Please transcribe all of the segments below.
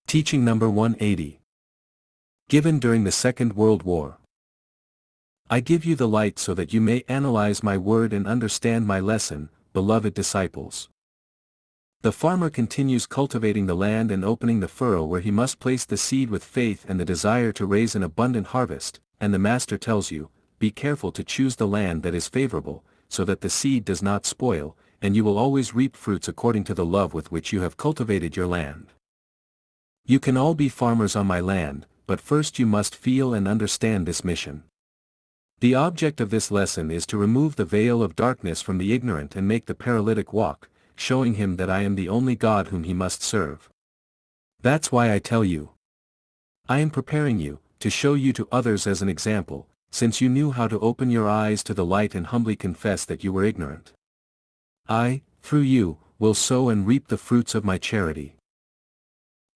Teaching number 180. Given during the Second World War. I give you the light so that you may analyze my word and understand my lesson, beloved disciples. The farmer continues cultivating the land and opening the furrow where he must place the seed with faith and the desire to raise an abundant harvest, and the master tells you, be careful to choose the land that is favorable, so that the seed does not spoil, and you will always reap fruits according to the love with which you have cultivated your land. You can all be farmers on my land, but first you must feel and understand this mission. The object of this lesson is to remove the veil of darkness from the ignorant and make the paralytic walk, showing him that I am the only God whom he must serve. That's why I tell you. I am preparing you, to show you to others as an example, since you knew how to open your eyes to the light and humbly confess that you were ignorant. I, through you, will sow and reap the fruits of my charity.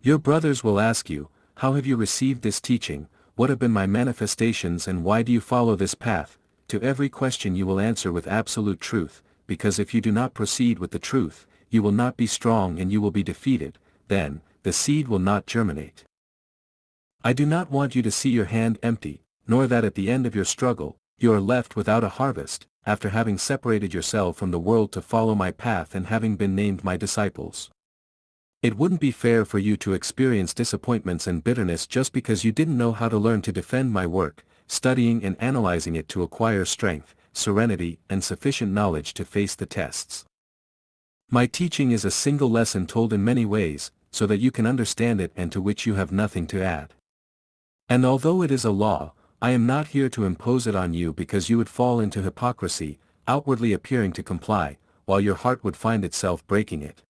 Your brothers will ask you, how have you received this teaching, what have been my manifestations and why do you follow this path? To every question you will answer with absolute truth, because if you do not proceed with the truth, you will not be strong and you will be defeated, then, the seed will not germinate. I do not want you to see your hand empty, nor that at the end of your struggle, you are left without a harvest, after having separated yourself from the world to follow my path and having been named my disciples. It wouldn't be fair for you to experience disappointments and bitterness just because you didn't know how to learn to defend my work, studying and analyzing it to acquire strength, serenity, and sufficient knowledge to face the tests. My teaching is a single lesson told in many ways, so that you can understand it and to which you have nothing to add. And although it is a law, I am not here to impose it on you because you would fall into hypocrisy, outwardly appearing to comply, while your heart would find itself breaking it.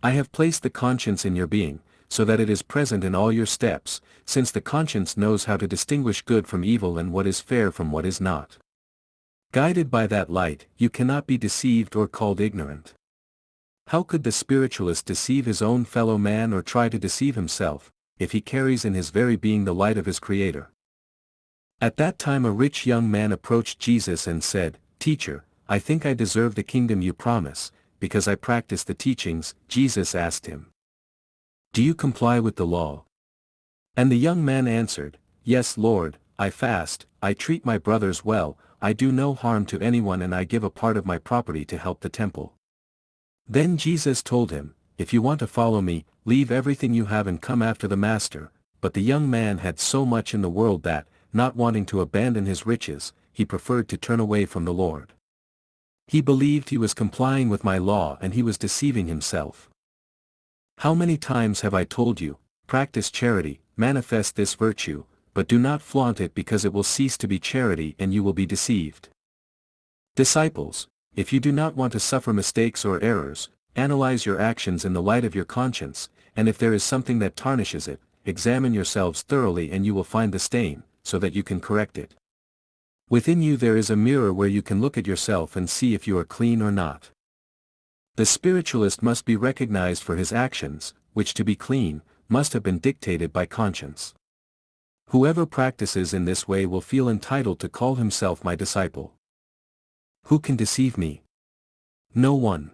I have placed the conscience in your being, so that it is present in all your steps, since the conscience knows how to distinguish good from evil and what is fair from what is not. Guided by that light, you cannot be deceived or called ignorant. How could the spiritualist deceive his own fellow man or try to deceive himself, if he carries in his very being the light of his Creator? At that time a rich young man approached Jesus and said, Teacher, I think I deserve the kingdom you promise, because I practice the teachings. Jesus asked him, do you comply with the law? And the young man answered, Yes, Lord, I fast, I treat my brothers well, I do no harm to anyone and I give a part of my property to help the temple. Then Jesus told him, If you want to follow me, leave everything you have and come after the Master. But the young man had so much in the world that, not wanting to abandon his riches, he preferred to turn away from the Lord. He believed he was complying with my law and he was deceiving himself. How many times have I told you, practice charity, manifest this virtue, but do not flaunt it because it will cease to be charity and you will be deceived. Disciples, if you do not want to suffer mistakes or errors, analyze your actions in the light of your conscience, and if there is something that tarnishes it, examine yourselves thoroughly and you will find the stain, so that you can correct it. Within you there is a mirror where you can look at yourself and see if you are clean or not. The spiritualist must be recognized for his actions, which to be clean, must have been dictated by conscience. Whoever practices in this way will feel entitled to call himself my disciple. Who can deceive me? No one.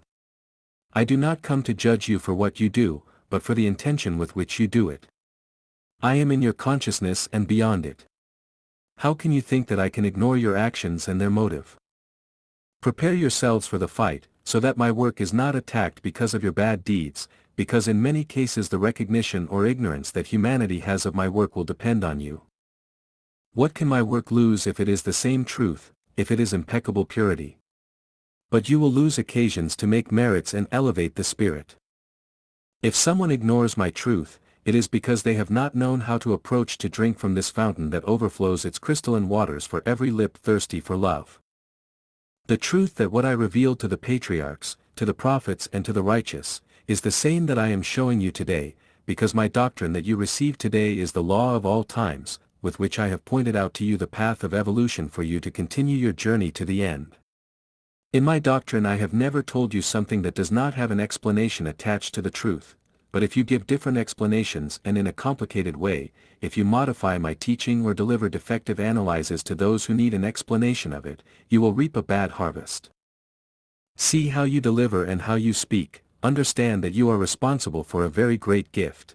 I do not come to judge you for what you do, but for the intention with which you do it. I am in your consciousness and beyond it. How can you think that I can ignore your actions and their motive? Prepare yourselves for the fight, so that my work is not attacked because of your bad deeds, because in many cases the recognition or ignorance that humanity has of my work will depend on you. What can my work lose if it is the same truth, if it is impeccable purity? But you will lose occasions to make merits and elevate the spirit. If someone ignores my truth, it is because they have not known how to approach to drink from this fountain that overflows its crystalline waters for every lip thirsty for love. The truth that what I revealed to the patriarchs, to the prophets and to the righteous, is the same that I am showing you today, because my doctrine that you receive today is the law of all times, with which I have pointed out to you the path of evolution for you to continue your journey to the end. In my doctrine I have never told you something that does not have an explanation attached to the truth. But if you give different explanations and in a complicated way, if you modify my teaching or deliver defective analyses to those who need an explanation of it, you will reap a bad harvest. See how you deliver and how you speak, understand that you are responsible for a very great gift.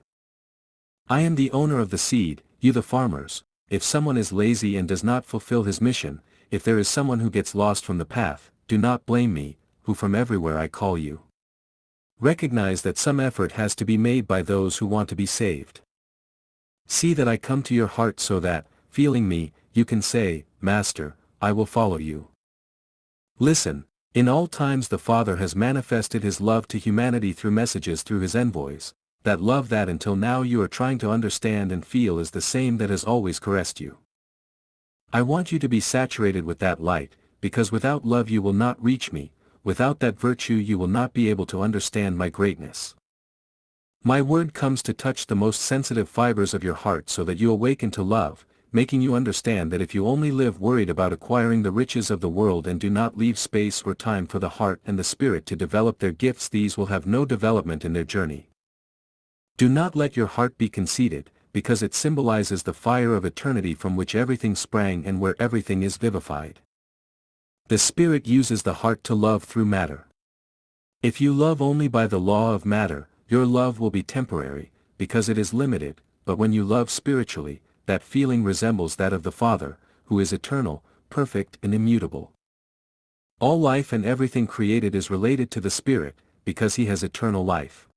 I am the owner of the seed, you the farmers. If someone is lazy and does not fulfill his mission, if there is someone who gets lost from the path, do not blame me, who from everywhere I call you. Recognize that some effort has to be made by those who want to be saved. See that I come to your heart so that, feeling me, you can say, Master, I will follow you. Listen, in all times the Father has manifested his love to humanity through messages through his envoys, that love that until now you are trying to understand and feel is the same that has always caressed you. I want you to be saturated with that light, because without love you will not reach me, without that virtue you will not be able to understand my greatness. My word comes to touch the most sensitive fibers of your heart so that you awaken to love, making you understand that if you only live worried about acquiring the riches of the world and do not leave space or time for the heart and the spirit to develop their gifts, these will have no development in their journey. Do not let your heart be conceited, because it symbolizes the fire of eternity from which everything sprang and where everything is vivified. The Spirit uses the heart to love through matter. If you love only by the law of matter, your love will be temporary, because it is limited, but when you love spiritually, that feeling resembles that of the Father, who is eternal, perfect and immutable. All life and everything created is related to the Spirit, because he has eternal life.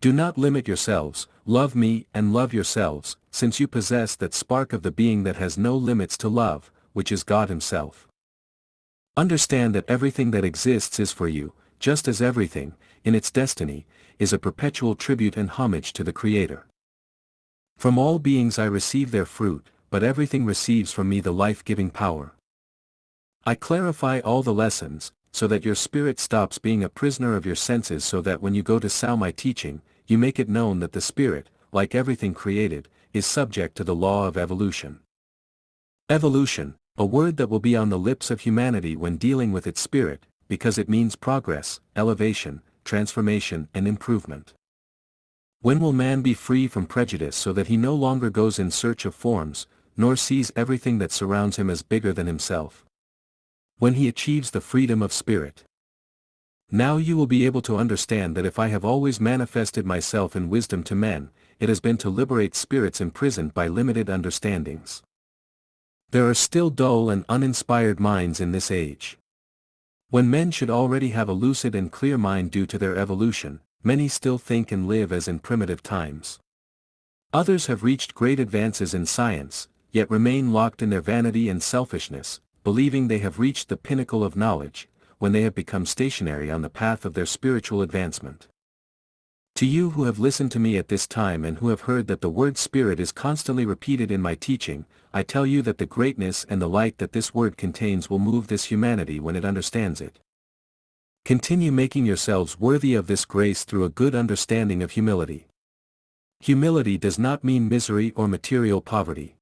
Do not limit yourselves, love me and love yourselves, since you possess that spark of the being that has no limits to love, which is God himself. Understand that everything that exists is for you, just as everything, in its destiny, is a perpetual tribute and homage to the Creator. From all beings I receive their fruit, but everything receives from me the life-giving power. I clarify all the lessons, so that your spirit stops being a prisoner of your senses, so that when you go to sow my teaching, you make it known that the spirit, like everything created, is subject to the law of evolution. Evolution, a word that will be on the lips of humanity when dealing with its spirit, because it means progress, elevation, transformation and improvement. When will man be free from prejudice so that he no longer goes in search of forms, nor sees everything that surrounds him as bigger than himself? When he achieves the freedom of spirit. Now you will be able to understand that if I have always manifested myself in wisdom to men, it has been to liberate spirits imprisoned by limited understandings. There are still dull and uninspired minds in this age. When men should already have a lucid and clear mind due to their evolution, many still think and live as in primitive times. Others have reached great advances in science, yet remain locked in their vanity and selfishness, believing they have reached the pinnacle of knowledge, when they have become stationary on the path of their spiritual advancement. To you who have listened to me at this time and who have heard that the word spirit is constantly repeated in my teaching, I tell you that the greatness and the light that this word contains will move this humanity when it understands it. Continue making yourselves worthy of this grace through a good understanding of humility. Humility does not mean misery or material poverty.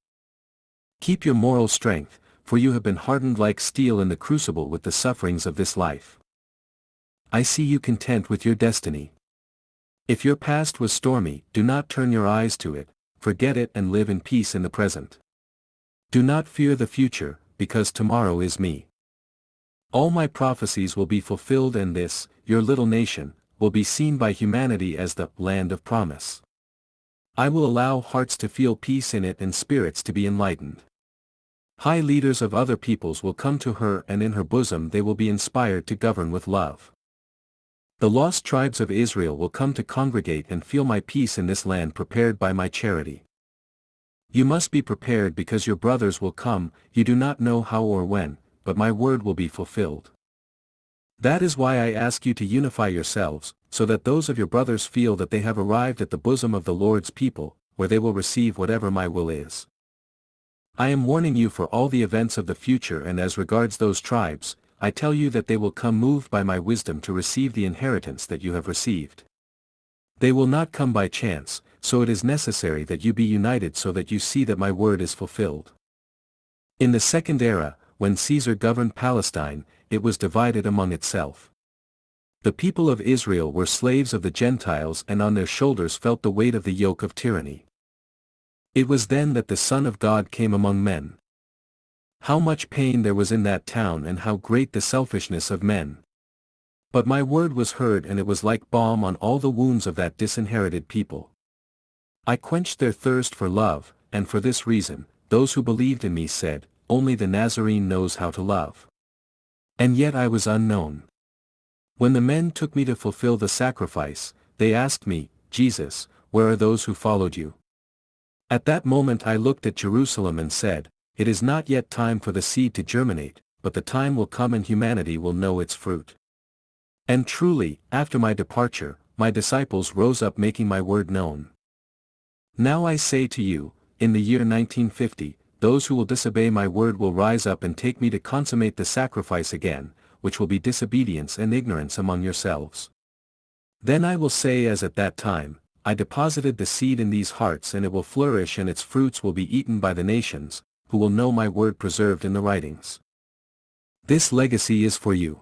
Keep your moral strength, for you have been hardened like steel in the crucible with the sufferings of this life. I see you content with your destiny. If your past was stormy, do not turn your eyes to it, forget it and live in peace in the present. Do not fear the future, because tomorrow is me. All my prophecies will be fulfilled and this, your little nation, will be seen by humanity as the land of promise. I will allow hearts to feel peace in it and spirits to be enlightened. High leaders of other peoples will come to her and in her bosom they will be inspired to govern with love. The lost tribes of Israel will come to congregate and feel my peace in this land prepared by my charity. You must be prepared because your brothers will come, you do not know how or when, but my word will be fulfilled. That is why I ask you to unify yourselves, so that those of your brothers feel that they have arrived at the bosom of the Lord's people, where they will receive whatever my will is. I am warning you for all the events of the future, and as regards those tribes, I tell you that they will come moved by my wisdom to receive the inheritance that you have received. They will not come by chance, so it is necessary that you be united so that you see that my word is fulfilled. In the second era, when Caesar governed Palestine, it was divided among itself. The people of Israel were slaves of the Gentiles and on their shoulders felt the weight of the yoke of tyranny. It was then that the Son of God came among men. How much pain there was in that town and how great the selfishness of men. But my word was heard and it was like balm on all the wounds of that disinherited people. I quenched their thirst for love, and for this reason, those who believed in me said, "Only the Nazarene knows how to love." And yet I was unknown. When the men took me to fulfill the sacrifice, they asked me, "Jesus, where are those who followed you?" At that moment I looked at Jerusalem and said, "It is not yet time for the seed to germinate, but the time will come and humanity will know its fruit." And truly, after my departure, my disciples rose up making my word known. Now I say to you, in the year 1950, those who will disobey my word will rise up and take me to consummate the sacrifice again, which will be disobedience and ignorance among yourselves. Then I will say as at that time, I deposited the seed in these hearts and it will flourish and its fruits will be eaten by the nations, who will know my word preserved in the writings. This legacy is for you.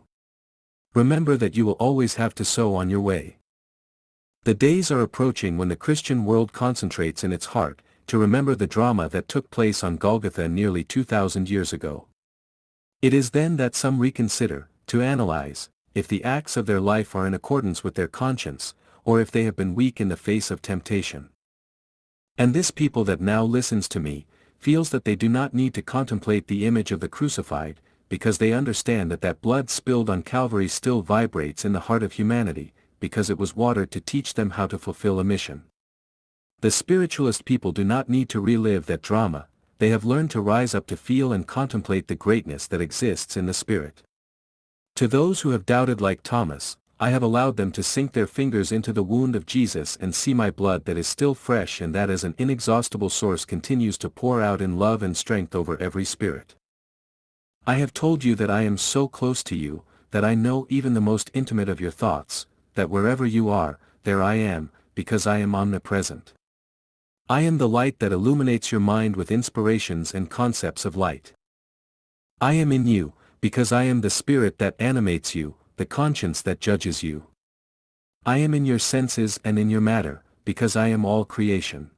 Remember that you will always have to sow on your way. The days are approaching when the Christian world concentrates in its heart, to remember the drama that took place on Golgotha nearly 2,000 years ago. It is then that some reconsider, to analyze, if the acts of their life are in accordance with their conscience, or if they have been weak in the face of temptation. And this people that now listens to me, feels that they do not need to contemplate the image of the crucified, because they understand that that blood spilled on Calvary still vibrates in the heart of humanity, because it was watered to teach them how to fulfill a mission. The spiritualist people do not need to relive that drama, they have learned to rise up to feel and contemplate the greatness that exists in the Spirit. To those who have doubted like Thomas, I have allowed them to sink their fingers into the wound of Jesus and see my blood that is still fresh and that as an inexhaustible source continues to pour out in love and strength over every spirit. I have told you that I am so close to you, that I know even the most intimate of your thoughts, that wherever you are, there I am, because I am omnipresent. I am the light that illuminates your mind with inspirations and concepts of light. I am in you, because I am the spirit that animates you, the conscience that judges you. I am in your senses and in your matter, because I am all creation.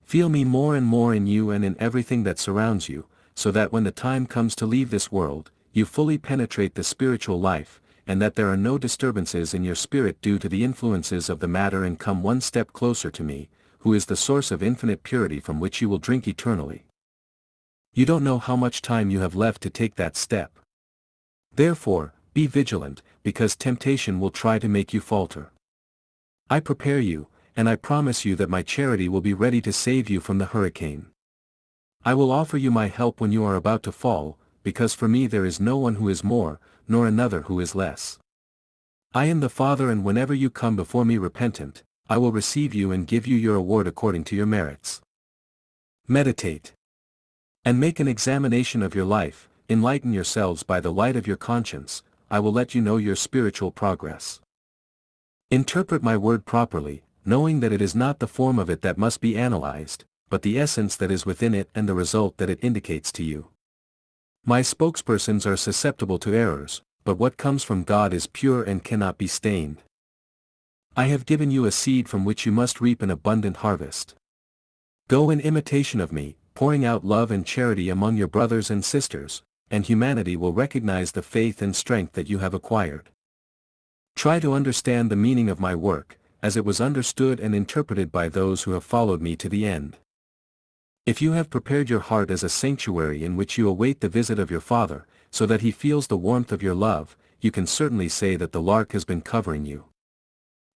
Feel me more and more in you and in everything that surrounds you, so that when the time comes to leave this world, you fully penetrate the spiritual life, and that there are no disturbances in your spirit due to the influences of the matter and come one step closer to me, who is the source of infinite purity from which you will drink eternally. You don't know how much time you have left to take that step. Therefore, be vigilant, because temptation will try to make you falter. I prepare you, and I promise you that my charity will be ready to save you from the hurricane. I will offer you my help when you are about to fall, because for me there is no one who is more, nor another who is less. I am the Father, and whenever you come before me repentant, I will receive you and give you your award according to your merits. Meditate. And make an examination of your life, enlighten yourselves by the light of your conscience, I will let you know your spiritual progress. Interpret my word properly, knowing that it is not the form of it that must be analyzed, but the essence that is within it and the result that it indicates to you. My spokespersons are susceptible to errors, but what comes from God is pure and cannot be stained. I have given you a seed from which you must reap an abundant harvest. Go in imitation of me, pouring out love and charity among your brothers and sisters, and humanity will recognize the faith and strength that you have acquired. Try to understand the meaning of my work, as it was understood and interpreted by those who have followed me to the end. If you have prepared your heart as a sanctuary in which you await the visit of your Father, so that he feels the warmth of your love, you can certainly say that the lark has been covering you.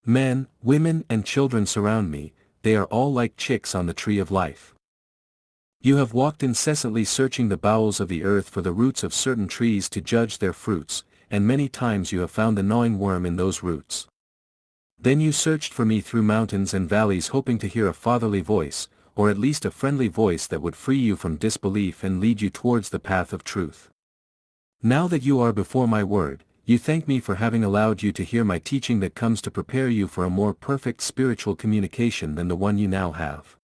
Men, women and children surround me, they are all like chicks on the tree of life. You have walked incessantly searching the bowels of the earth for the roots of certain trees to judge their fruits, and many times you have found the gnawing worm in those roots. Then you searched for me through mountains and valleys hoping to hear a fatherly voice, or at least a friendly voice that would free you from disbelief and lead you towards the path of truth. Now that you are before my word, you thank me for having allowed you to hear my teaching that comes to prepare you for a more perfect spiritual communication than the one you now have.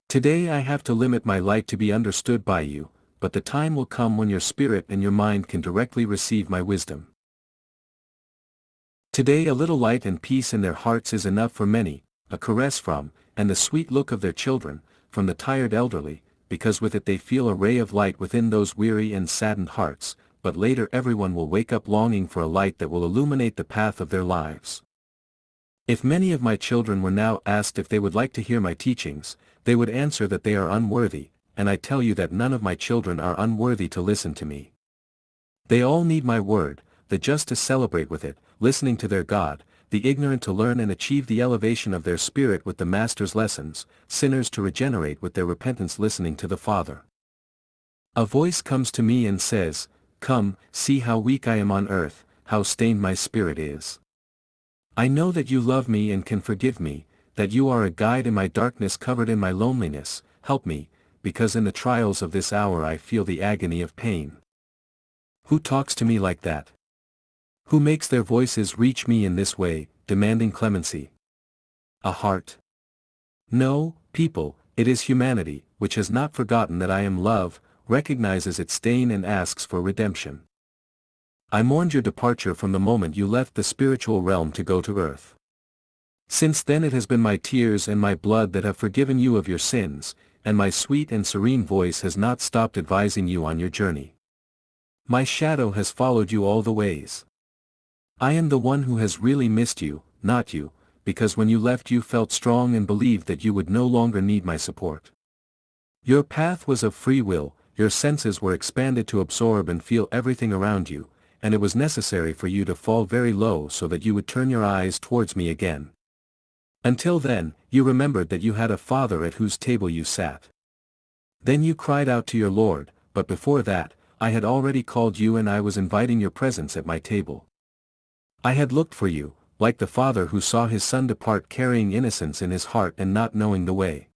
Today I have to limit my light to be understood by you, but the time will come when your spirit and your mind can directly receive my wisdom. Today a little light and peace in their hearts is enough for many, a caress from, and the sweet look of their children, from the tired elderly, because with it they feel a ray of light within those weary and saddened hearts, but later everyone will wake up longing for a light that will illuminate the path of their lives. If many of my children were now asked if they would like to hear my teachings, they would answer that they are unworthy, and I tell you that none of my children are unworthy to listen to me. They all need my word, the just to celebrate with it, listening to their God, the ignorant to learn and achieve the elevation of their spirit with the Master's lessons, sinners to regenerate with their repentance listening to the Father. A voice comes to me and says, "Come, see how weak I am on earth, how stained my spirit is. I know that you love me and can forgive me, that you are a guide in my darkness covered in my loneliness, help me, because in the trials of this hour I feel the agony of pain." Who talks to me like that? Who makes their voices reach me in this way, demanding clemency? A heart? No, people, it is humanity, which has not forgotten that I am love, recognizes its stain and asks for redemption. I mourned your departure from the moment you left the spiritual realm to go to earth. Since then it has been my tears and my blood that have forgiven you of your sins, and my sweet and serene voice has not stopped advising you on your journey. My shadow has followed you all the ways. I am the one who has really missed you, not you, because when you left you felt strong and believed that you would no longer need my support. Your path was of free will, your senses were expanded to absorb and feel everything around you, and it was necessary for you to fall very low so that you would turn your eyes towards me again. Until then, you remembered that you had a Father at whose table you sat. Then you cried out to your Lord, but before that, I had already called you and I was inviting your presence at my table. I had looked for you, like the father who saw his son depart carrying innocence in his heart and not knowing the way.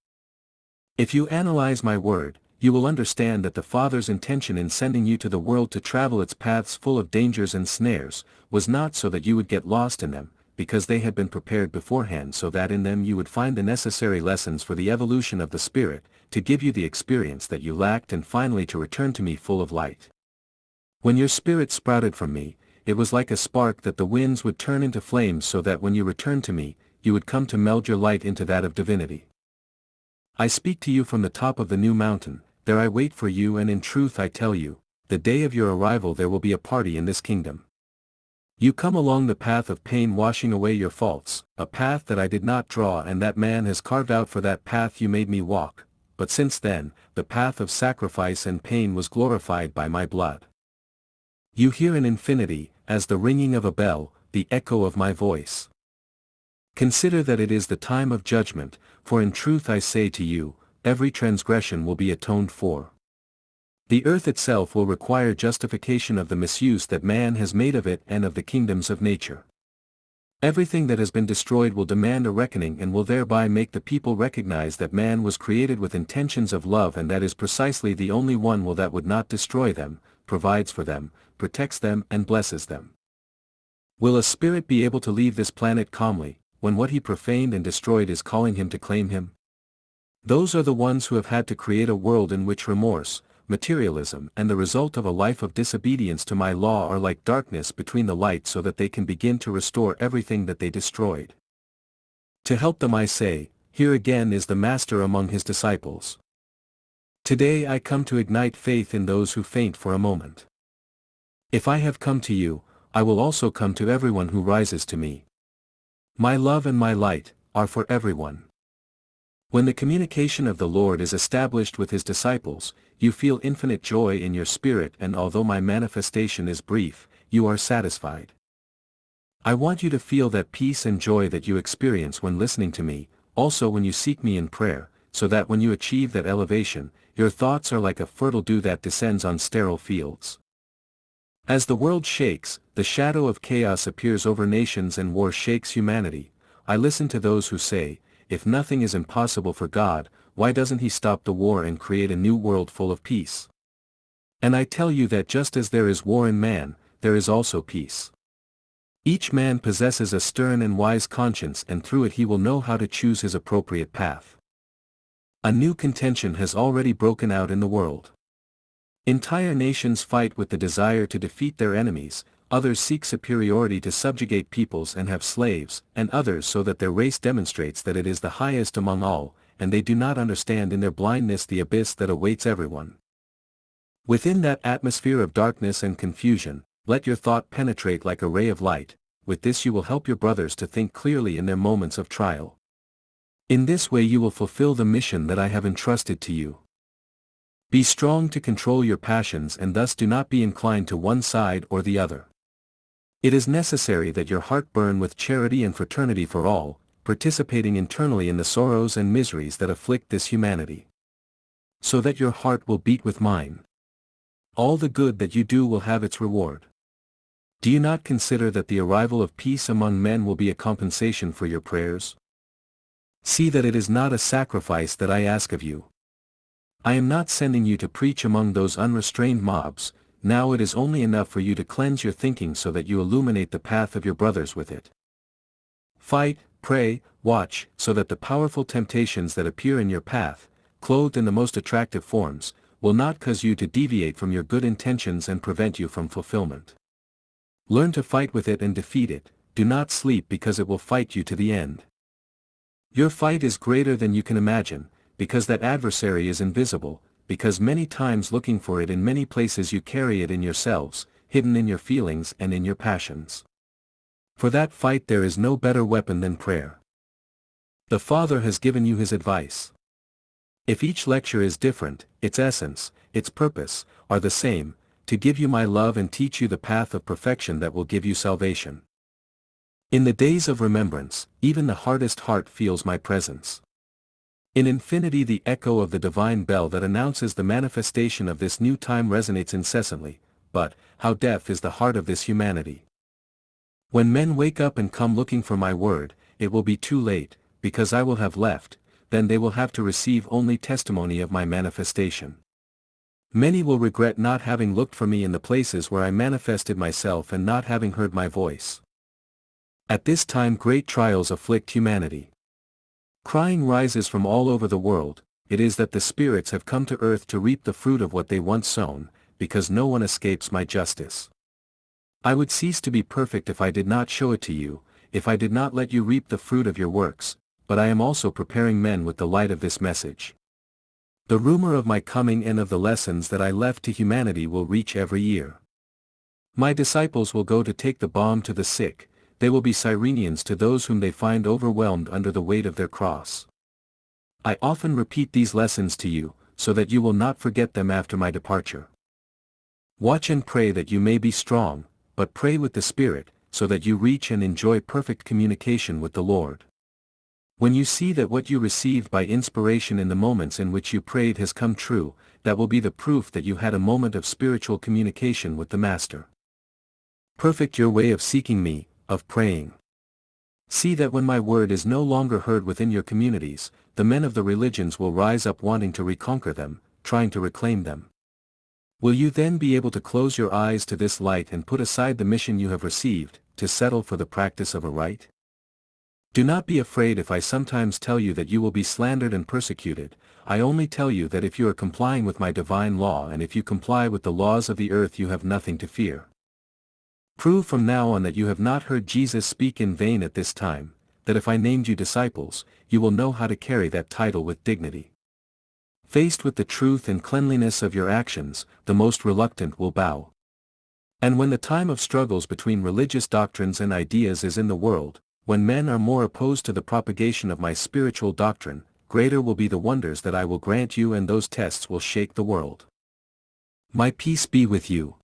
If you analyze my word, you will understand that the Father's intention in sending you to the world to travel its paths full of dangers and snares, was not so that you would get lost in them, because they had been prepared beforehand so that in them you would find the necessary lessons for the evolution of the Spirit, to give you the experience that you lacked and finally to return to me full of light. When your spirit sprouted from me, it was like a spark that the winds would turn into flames so that when you returned to me, you would come to meld your light into that of divinity. I speak to you from the top of the new mountain, there I wait for you and in truth I tell you, the day of your arrival there will be a party in this kingdom. You come along the path of pain washing away your faults, a path that I did not draw and that man has carved out for that path you made me walk, but since then, the path of sacrifice and pain was glorified by my blood. You hear in infinity, as the ringing of a bell, the echo of my voice. Consider that it is the time of judgment, for in truth I say to you, every transgression will be atoned for. The earth itself will require justification of the misuse that man has made of it and of the kingdoms of nature. Everything that has been destroyed will demand a reckoning and will thereby make the people recognize that man was created with intentions of love and that is precisely the only one that would not destroy them, provides for them, protects them and blesses them. Will a spirit be able to leave this planet calmly, when what he profaned and destroyed is calling him to claim him? Those are the ones who have had to create a world in which remorse, materialism and the result of a life of disobedience to my law are like darkness between the light so that they can begin to restore everything that they destroyed. To help them I say, here again is the Master among his disciples. Today I come to ignite faith in those who faint for a moment. If I have come to you, I will also come to everyone who rises to me. My love and my light are for everyone. When the communication of the Lord is established with his disciples, you feel infinite joy in your spirit and although my manifestation is brief, you are satisfied. I want you to feel that peace and joy that you experience when listening to me, also when you seek me in prayer, so that when you achieve that elevation, your thoughts are like a fertile dew that descends on sterile fields. As the world shakes, the shadow of chaos appears over nations and war shakes humanity, I listen to those who say, if nothing is impossible for God, why doesn't he stop the war and create a new world full of peace? And I tell you that just as there is war in man, there is also peace. Each man possesses a stern and wise conscience and through it he will know how to choose his appropriate path. A new contention has already broken out in the world. Entire nations fight with the desire to defeat their enemies, others seek superiority to subjugate peoples and have slaves, and others so that their race demonstrates that it is the highest among all, and they do not understand in their blindness the abyss that awaits everyone. Within that atmosphere of darkness and confusion, let your thought penetrate like a ray of light, with this you will help your brothers to think clearly in their moments of trial. In this way you will fulfill the mission that I have entrusted to you. Be strong to control your passions and thus do not be inclined to one side or the other. It is necessary that your heart burn with charity and fraternity for all, participating internally in the sorrows and miseries that afflict this humanity. So that your heart will beat with mine. All the good that you do will have its reward. Do you not consider that the arrival of peace among men will be a compensation for your prayers? See that it is not a sacrifice that I ask of you. I am not sending you to preach among those unrestrained mobs, now it is only enough for you to cleanse your thinking so that you illuminate the path of your brothers with it. Fight, pray, watch, so that the powerful temptations that appear in your path, clothed in the most attractive forms, will not cause you to deviate from your good intentions and prevent you from fulfillment. Learn to fight with it and defeat it, do not sleep because it will fight you to the end. Your fight is greater than you can imagine, because that adversary is invisible, because many times looking for it in many places you carry it in yourselves, hidden in your feelings and in your passions. For that fight there is no better weapon than prayer. The Father has given you his advice. If each lecture is different, its essence, its purpose, are the same, to give you my love and teach you the path of perfection that will give you salvation. In the days of remembrance, even the hardest heart feels my presence. In infinity the echo of the divine bell that announces the manifestation of this new time resonates incessantly, but, how deaf is the heart of this humanity. When men wake up and come looking for my word, it will be too late, because I will have left, then they will have to receive only testimony of my manifestation. Many will regret not having looked for me in the places where I manifested myself and not having heard my voice. At this time great trials afflict humanity. Crying rises from all over the world, it is that the spirits have come to earth to reap the fruit of what they once sown, because no one escapes my justice. I would cease to be perfect if I did not show it to you, if I did not let you reap the fruit of your works, but I am also preparing men with the light of this message. The rumor of my coming and of the lessons that I left to humanity will reach every ear. My disciples will go to take the balm to the sick, they will be Cyrenians to those whom they find overwhelmed under the weight of their cross. I often repeat these lessons to you, so that you will not forget them after my departure. Watch and pray that you may be strong, but pray with the Spirit, so that you reach and enjoy perfect communication with the Lord. When you see that what you received by inspiration in the moments in which you prayed has come true, that will be the proof that you had a moment of spiritual communication with the Master. Perfect your way of seeking me, of praying. See that when my word is no longer heard within your communities, the men of the religions will rise up wanting to reconquer them, trying to reclaim them. Will you then be able to close your eyes to this light and put aside the mission you have received, to settle for the practice of a right? Do not be afraid if I sometimes tell you that you will be slandered and persecuted, I only tell you that if you are complying with my divine law and if you comply with the laws of the earth you have nothing to fear. Prove from now on that you have not heard Jesus speak in vain at this time, that if I named you disciples, you will know how to carry that title with dignity. Faced with the truth and cleanliness of your actions, the most reluctant will bow. And when the time of struggles between religious doctrines and ideas is in the world, when men are more opposed to the propagation of my spiritual doctrine, greater will be the wonders that I will grant you and those tests will shake the world. My peace be with you.